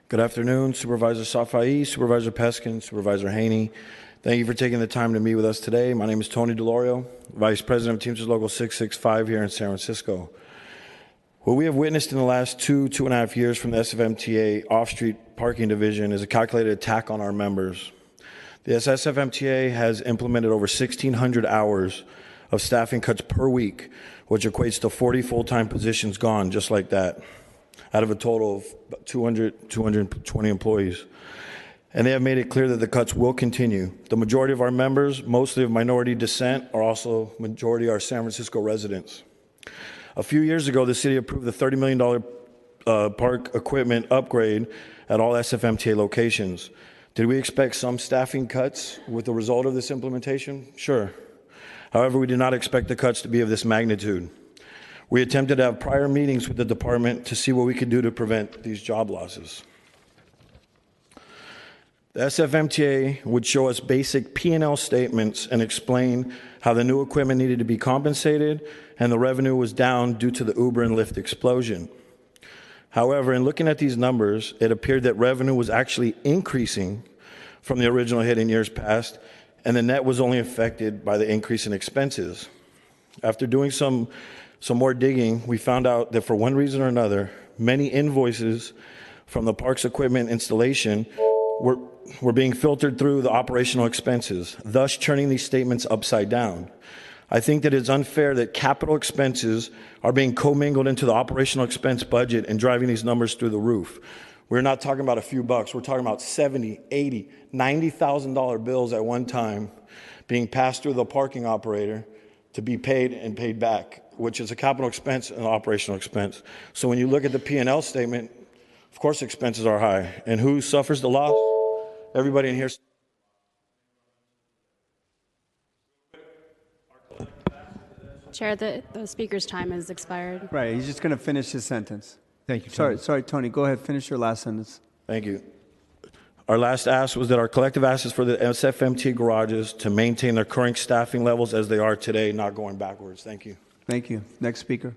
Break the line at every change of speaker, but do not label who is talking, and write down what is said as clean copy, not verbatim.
Good afternoon, Supervisor Safai, Supervisor Peskin, Supervisor Haney. Thank you for taking the time to meet with us today. My name is Tony DeLorio, Vice President of Teamsters Local 665 here in San Francisco. What we have witnessed in the last 2.5 years from the SFMTA off-street parking division is a calculated attack on our members. The SFMTA has implemented over 1,600 hours of staffing cuts per week, which equates to 40 full-time positions gone just like that, out of a total of 220 employees. And they have made it clear that the cuts will continue. The majority of our members, mostly of minority descent, are also majority are San Francisco residents. A few years ago, the city approved the $30 million park equipment upgrade at all SFMTA locations. Did we expect some staffing cuts with the result of this implementation? Sure. However, we did not expect the cuts to be of this magnitude. We attempted to have prior meetings with the department to see what we could do to prevent these job losses. The SFMTA would show us basic P&L statements and explain how the new equipment needed to be compensated and the revenue was down due to the Uber and Lyft explosion. However, in looking at these numbers, it appeared that revenue was actually increasing from the original hit in years past, and the net was only affected by the increase in expenses. After doing some more digging, we found out that for one reason or another, many invoices from the park's equipment installation were being filtered through the operational expenses, thus turning these statements upside down. I think that it's unfair that capital expenses are being commingled into the operational expense budget and driving these numbers through the roof. We're not talking about a few bucks. We're talking about $70,000, $80,000, $90,000 bills at one time being passed through the parking operator to be paid and paid back, which is a capital expense and an operational expense. So when you look at the P&L statement, of course expenses are high. And who suffers the loss? Everybody in here.
Chair, the speaker's time has expired.
Right, he's just going to finish his sentence.
Thank you, Tony.
Sorry, Tony, go ahead, finish your last sentence.
Thank you. Our last ask was that our collective ask is for the SFMT garages to maintain their current staffing levels as they are today, not going backwards. Thank you.
Thank you. Next speaker.